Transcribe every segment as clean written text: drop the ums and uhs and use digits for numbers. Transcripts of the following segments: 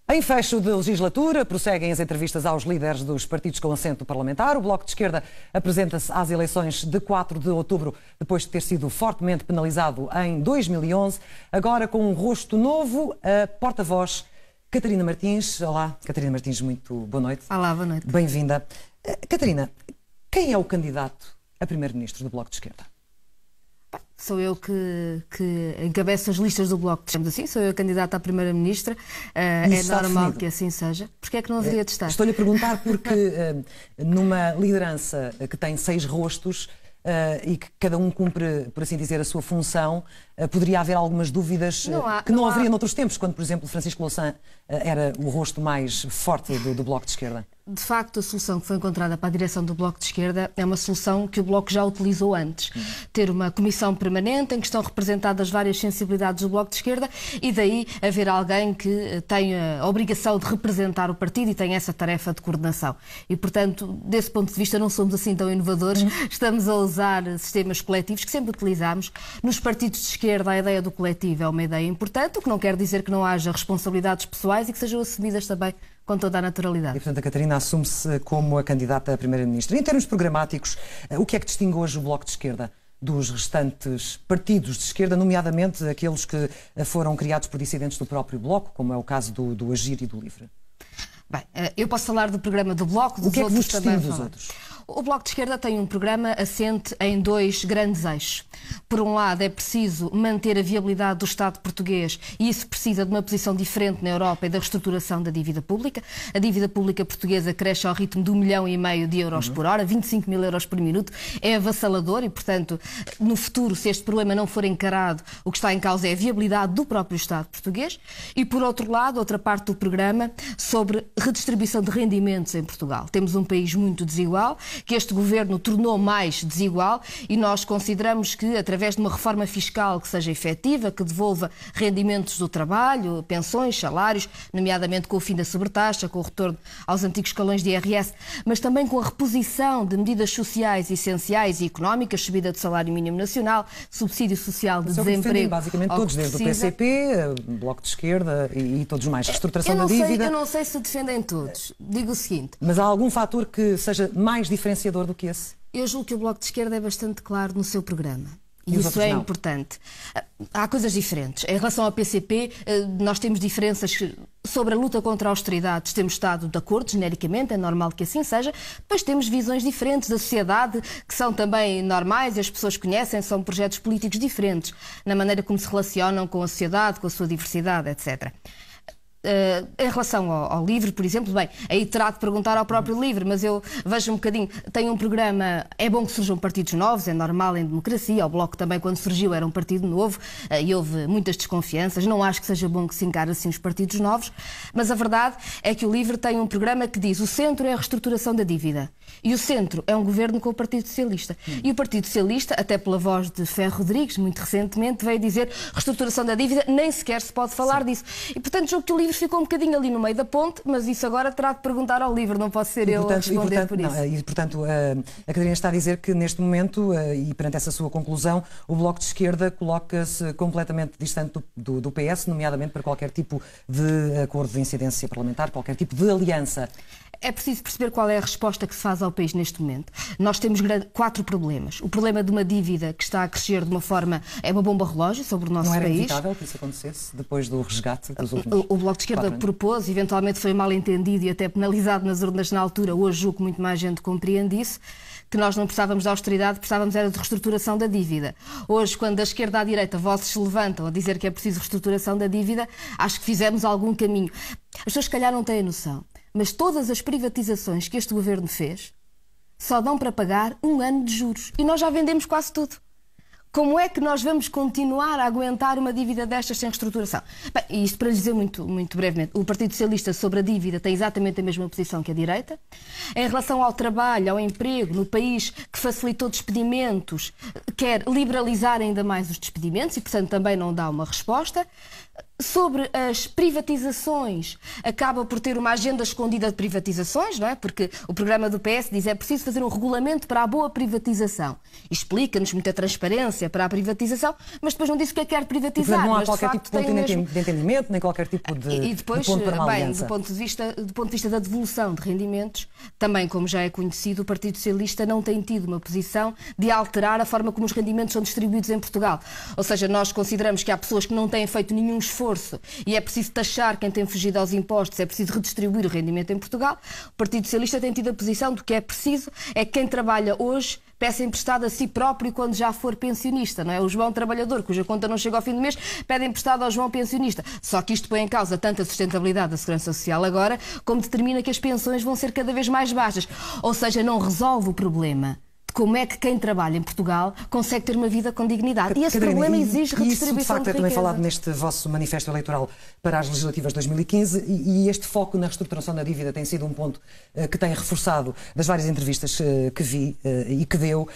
Em fecho de legislatura, prosseguem as entrevistas aos líderes dos partidos com assento parlamentar. O Bloco de Esquerda apresenta-se às eleições de 4 de outubro, depois de ter sido fortemente penalizado em 2011. Agora com um rosto novo, a porta-voz Catarina Martins. Olá, Catarina Martins, muito boa noite. Olá, boa noite. Bem-vinda. Catarina, quem é o candidato a primeiro-ministro do Bloco de Esquerda? Sou eu que encabeço as listas do Bloco, digamos assim, sou eu a candidata à Primeira-Ministra. É normal que assim seja. Porquê é que não haveria de estar? Estou-lhe a perguntar porque numa liderança que tem 6 rostos e que cada um cumpre, por assim dizer, a sua função, poderia haver algumas dúvidas que não haveria noutros tempos, quando, por exemplo, Francisco Louçã era o rosto mais forte do Bloco de Esquerda. De facto, a solução que foi encontrada para a direção do Bloco de Esquerda é uma solução que o Bloco já utilizou antes. Ter uma comissão permanente em que estão representadas várias sensibilidades do Bloco de Esquerda e daí haver alguém que tenha a obrigação de representar o partido e tem essa tarefa de coordenação. E, portanto, desse ponto de vista, não somos assim tão inovadores. Estamos a usar sistemas coletivos que sempre utilizamos. Nos partidos de esquerda, a ideia do coletivo é uma ideia importante, o que não quer dizer que não haja responsabilidades pessoais e que sejam assumidas também com toda a naturalidade. E, portanto, a Catarina assume-se como a candidata a Primeira-Ministra. Em termos programáticos, o que é que distingue hoje o Bloco de Esquerda dos restantes partidos de esquerda, nomeadamente aqueles que foram criados por dissidentes do próprio Bloco, como é o caso do Agir e do Livre? Bem, eu posso falar do programa do Bloco, dos outros também. O que é que vos distingue dos outros? O Bloco de Esquerda tem um programa assente em 2 grandes eixos. Por um lado, é preciso manter a viabilidade do Estado português e isso precisa de uma posição diferente na Europa e da reestruturação da dívida pública. A dívida pública portuguesa cresce ao ritmo de 1,5 milhão de euros por hora, 25 mil euros por minuto. É avassalador e, portanto, no futuro, se este problema não for encarado, o que está em causa é a viabilidade do próprio Estado português. E, por outro lado, outra parte do programa sobre redistribuição de rendimentos em Portugal. Temos um país muito desigual, que este governo tornou mais desigual e nós consideramos que, através de uma reforma fiscal que seja efetiva, que devolva rendimentos do trabalho, pensões, salários, nomeadamente com o fim da sobretaxa, com o retorno aos antigos escalões de IRS, mas também com a reposição de medidas sociais essenciais e económicas, subida do salário mínimo nacional, subsídio social de desemprego. Basicamente todos, desde o PCP, Bloco de Esquerda e todos mais. Reestruturação da dívida. Eu não sei se defendem todos. Digo o seguinte. Mas há algum fator que seja mais diferenciador do que esse? Eu julgo que o Bloco de Esquerda é bastante claro no seu programa. E isso é importante. Há coisas diferentes. Em relação ao PCP, nós temos diferenças sobre a luta contra a austeridade. Temos estado de acordo, genericamente, é normal que assim seja. Depois temos visões diferentes da sociedade, que são também normais e as pessoas conhecem, são projetos políticos diferentes, na maneira como se relacionam com a sociedade, com a sua diversidade, etc. Em relação ao Livre, por exemplo, bem, aí terá de perguntar ao próprio Livre, mas eu vejo um bocadinho, tem um programa, é bom que surjam partidos novos, é normal em democracia, o Bloco também quando surgiu era um partido novo e houve muitas desconfianças, não acho que seja bom que se encare assim os partidos novos, mas a verdade é que o Livre tem um programa que diz o centro é a reestruturação da dívida e o centro é um governo com o Partido Socialista. E o Partido Socialista, até pela voz de Ferro Rodrigues, muito recentemente, veio dizer reestruturação da dívida, nem sequer se pode falar disso. E portanto julgo que o Livre ficou um bocadinho ali no meio da ponte, mas isso agora terá de perguntar ao Livre, não posso ser eu a responder por isso. E, portanto, a Catarina está a dizer que neste momento, e perante essa sua conclusão, o Bloco de Esquerda coloca-se completamente distante do PS, nomeadamente para qualquer tipo de acordo de incidência parlamentar, qualquer tipo de aliança. É preciso perceber qual é a resposta que se faz ao país neste momento. Nós temos 4 problemas. O problema de uma dívida que está a crescer de uma forma... É uma bomba relógio sobre o nosso país. Não era inevitável que isso acontecesse depois do resgate dos últimos... O Bloco de Esquerda propôs, eventualmente foi mal entendido e até penalizado nas urnas na altura. Hoje julgo que muito mais gente compreende isso, que nós não precisávamos de austeridade, precisávamos era de reestruturação da dívida. Hoje, quando da esquerda à direita vozes se levantam a dizer que é preciso reestruturação da dívida, acho que fizemos algum caminho. As pessoas, se calhar, não têm noção. Mas todas as privatizações que este governo fez só dão para pagar 1 ano de juros. E nós já vendemos quase tudo. Como é que nós vamos continuar a aguentar uma dívida destas sem reestruturação? Bem, e isto para lhe dizer muito brevemente, o Partido Socialista sobre a dívida tem exatamente a mesma posição que a direita. Em relação ao trabalho, ao emprego, no país que facilitou despedimentos, quer liberalizar ainda mais os despedimentos e, portanto, também não dá uma resposta. Sobre as privatizações, acaba por ter uma agenda escondida de privatizações, não é? Porque o programa do PS diz que é preciso fazer um regulamento para a boa privatização. Explica-nos muita transparência para a privatização, mas depois não diz o que é que quer privatizar. Não há mas, qualquer de facto, tipo de entendimento, nem qualquer tipo de depois, ponto para uma bem, aliança. do ponto de vista da devolução de rendimentos, também, como já é conhecido, o Partido Socialista não tem tido uma posição de alterar a forma como os rendimentos são distribuídos em Portugal. Ou seja, nós consideramos que há pessoas que não têm feito nenhum esforço e é preciso taxar quem tem fugido aos impostos, é preciso redistribuir o rendimento em Portugal. O Partido Socialista tem tido a posição de que é preciso é que quem trabalha hoje peça emprestado a si próprio quando já for pensionista, não é? O João trabalhador, cuja conta não chega ao fim do mês, pede emprestado ao João pensionista. Só que isto põe em causa tanto a sustentabilidade da Segurança Social agora, como determina que as pensões vão ser cada vez mais baixas. Ou seja, não resolve o problema. Como é que quem trabalha em Portugal consegue ter uma vida com dignidade? E esse problema exige redistribuição de riqueza. Isso, de facto, é também falado neste vosso manifesto eleitoral para as legislativas de 2015 e este foco na reestruturação da dívida tem sido um ponto que tem reforçado das várias entrevistas que vi e que deu.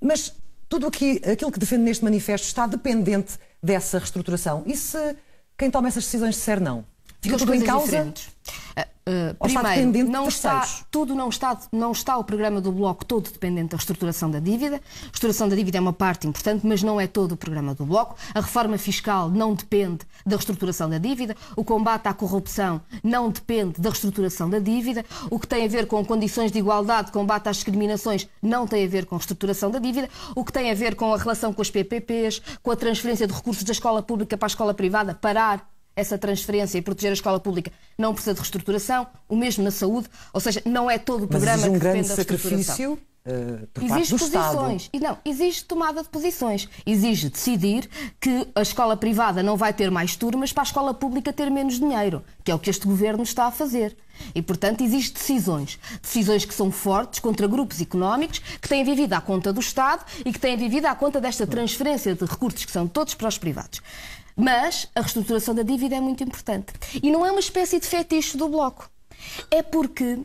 Mas tudo aquilo que defende neste manifesto está dependente dessa reestruturação. E se quem toma essas decisões disser não? Fica tudo em causa? Diferentes. Primeiro, não está o programa do Bloco todo dependente da reestruturação da dívida. A reestruturação da dívida é uma parte importante, mas não é todo o programa do Bloco. A reforma fiscal não depende da reestruturação da dívida. O combate à corrupção não depende da reestruturação da dívida. O que tem a ver com condições de igualdade, combate às discriminações, não tem a ver com a reestruturação da dívida. O que tem a ver com a relação com as PPPs, com a transferência de recursos da escola pública para a escola privada, parar essa transferência e proteger a escola pública não precisa de reestruturação, o mesmo na saúde, ou seja, não é todo o programa que depende da reestruturação. Por parte do Estado. E não, exige tomada de posições. Exige decidir que a escola privada não vai ter mais turmas para a escola pública ter menos dinheiro, que é o que este governo está a fazer. E, portanto, exige decisões. Decisões que são fortes contra grupos económicos que têm vivido à conta do Estado e que têm vivido à conta desta transferência de recursos que são todos para os privados. Mas a reestruturação da dívida é muito importante. E não é uma espécie de fetiche do Bloco. É porque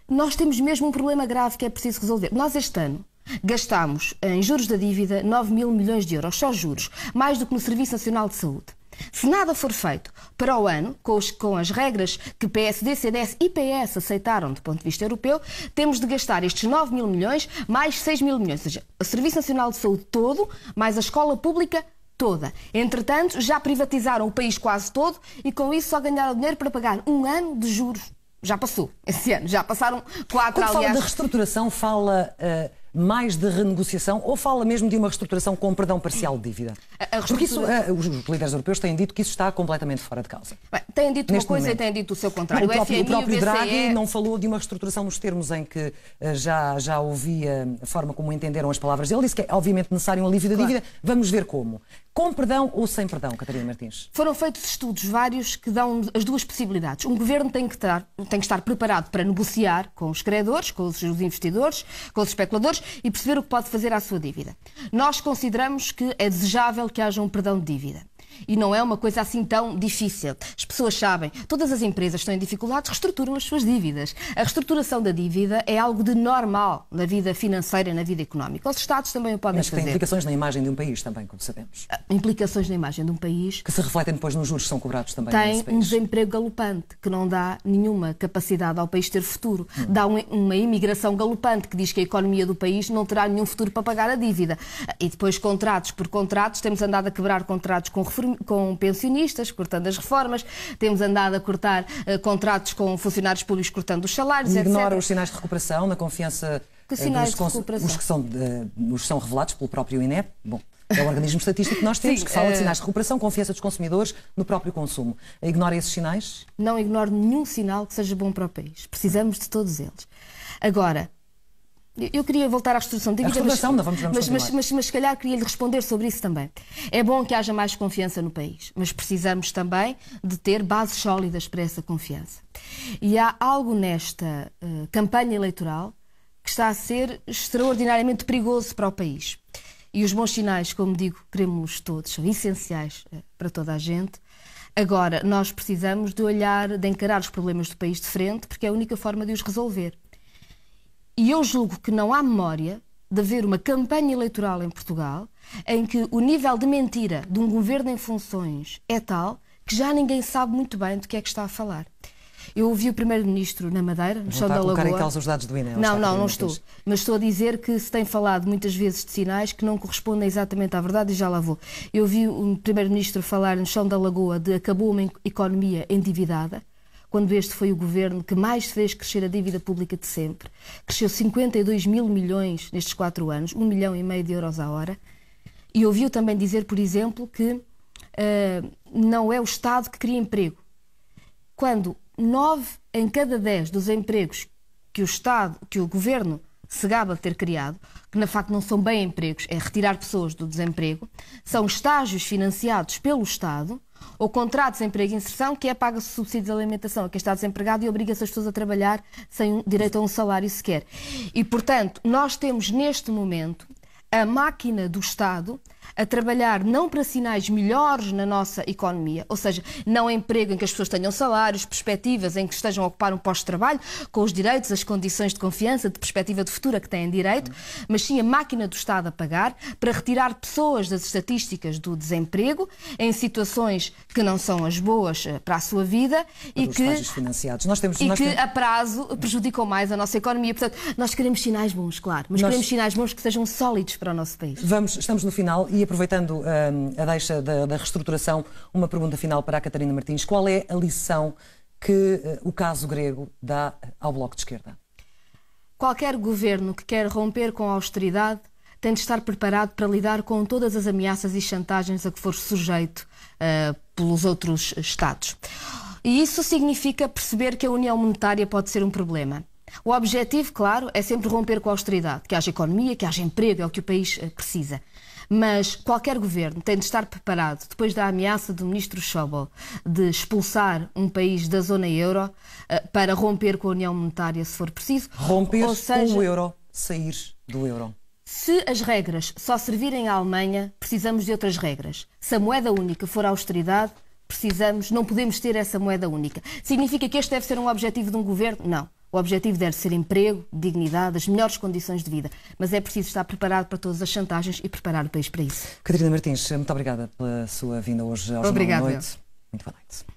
nós temos mesmo um problema grave que é preciso resolver. Nós, este ano, gastámos em juros da dívida 9 mil milhões de euros, só juros, mais do que no Serviço Nacional de Saúde. Se nada for feito para o ano, com as regras que PSD, CDS e PS aceitaram do ponto de vista europeu, temos de gastar estes 9 mil milhões mais 6 mil milhões. Ou seja, o Serviço Nacional de Saúde todo, mais a escola pública toda. Entretanto, já privatizaram o país quase todo e com isso só ganharam dinheiro para pagar um ano de juros. Já passou esse ano, já passaram 4, aliás. Quando fala de reestruturação, fala mais de renegociação ou fala mesmo de uma reestruturação com perdão parcial de dívida? Porque isso, os líderes europeus têm dito que isso está completamente fora de causa. Bem, têm dito uma coisa e têm dito o seu contrário. O próprio Draghi não falou de uma reestruturação nos termos em que já ouvia a forma como entenderam as palavras dele. Ele disse que é obviamente necessário um alívio da dívida. Vamos ver como. Com perdão ou sem perdão, Catarina Martins? Foram feitos estudos vários que dão as duas possibilidades. Um governo tem que estar preparado para negociar com os credores, com os investidores, com os especuladores e perceber o que pode fazer à sua dívida. Nós consideramos que é desejável que haja um perdão de dívida. E não é uma coisa assim tão difícil. As pessoas sabem, todas as empresas que estão em dificuldades reestruturam as suas dívidas. A reestruturação da dívida é algo de normal na vida financeira e na vida económica. Os Estados também o podem fazer. Mas tem implicações na imagem de um país também, como sabemos. Implicações na imagem de um país. Que se refletem depois nos juros que são cobrados também nesse país. Tem um desemprego galopante, que não dá nenhuma capacidade ao país ter futuro. Dá uma imigração galopante, que diz que a economia do país não terá nenhum futuro para pagar a dívida. E depois, contratos por contratos, temos andado a quebrar contratos com pensionistas, cortando as reformas, temos andado a cortar contratos com funcionários públicos, cortando os salários, etc. Ignora os sinais de recuperação na confiança os que são revelados pelo próprio INEP. Bom, é o organismo estatístico que nós temos, sim, que fala de sinais de recuperação, confiança dos consumidores no próprio consumo. Ignora esses sinais? Não ignoro nenhum sinal que seja bom para o país. Precisamos de todos eles. Agora, eu queria voltar à reestruturação de dívida, mas se calhar queria-lhe responder sobre isso também. É bom que haja mais confiança no país, mas precisamos também de ter bases sólidas para essa confiança. E há algo nesta campanha eleitoral que está a ser extraordinariamente perigoso para o país. E os bons sinais, como digo, queremos todos, são essenciais para toda a gente. Agora, nós precisamos de encarar os problemas do país de frente, porque é a única forma de os resolver. E eu julgo que não há memória de haver uma campanha eleitoral em Portugal em que o nível de mentira de um governo em funções é tal que já ninguém sabe muito bem do que é que está a falar. Eu ouvi o Primeiro-Ministro na Madeira, no chão da Lagoa... Não está a colocar em causa os dados do INE? Não estou. Mas estou a dizer que se tem falado muitas vezes de sinais que não correspondem exatamente à verdade e já lá vou. Eu ouvi o Primeiro-Ministro falar no chão da Lagoa de acabou uma economia endividada, quando este foi o governo que mais fez crescer a dívida pública de sempre. Cresceu 52 mil milhões nestes 4 anos, 1,5 milhão de euros à hora. E ouviu também dizer, por exemplo, que não é o Estado que cria emprego. Quando 9 em cada 10 dos empregos que o governo se gaba de ter criado, que na facto não são bem empregos, é retirar pessoas do desemprego, são estágios financiados pelo Estado ou contratos de emprego e inserção que é paga-se subsídio de alimentação a quem está desempregado e obriga-se as pessoas a trabalhar sem direito a um salário sequer. E, portanto, nós temos neste momento a máquina do Estado a trabalhar não para sinais melhores na nossa economia, ou seja, não emprego em que as pessoas tenham salários, perspectivas em que estejam a ocupar um posto de trabalho, com os direitos, as condições de confiança, de perspectiva de futuro a que têm direito, mas sim a máquina do Estado a pagar para retirar pessoas das estatísticas do desemprego em situações que não são as boas para a sua vida e que a prazo prejudicam mais a nossa economia. Portanto, nós queremos sinais bons, claro, mas queremos sinais bons que sejam sólidos para o nosso país. Estamos no final e aproveitando a deixa da reestruturação, uma pergunta final para a Catarina Martins. Qual é a lição que o caso grego dá ao Bloco de Esquerda? Qualquer governo que quer romper com a austeridade tem de estar preparado para lidar com todas as ameaças e chantagens a que for sujeito pelos outros Estados. E isso significa perceber que a União Monetária pode ser um problema. O objetivo, claro, é sempre romper com a austeridade, que haja economia, que haja emprego, é o que o país precisa. Mas qualquer governo tem de estar preparado, depois da ameaça do ministro Schäuble de expulsar um país da zona euro, para romper com a União Monetária, se for preciso. Romper com o euro, sair do euro. Se as regras só servirem à Alemanha, precisamos de outras regras. Se a moeda única for a austeridade, não podemos ter essa moeda única. Significa que este deve ser um objetivo de um governo? Não. O objetivo deve ser emprego, dignidade, as melhores condições de vida. Mas é preciso estar preparado para todas as chantagens e preparar o país para isso. Catarina Martins, muito obrigada pela sua vinda hoje ao Jornal da Noite. Muito boa noite.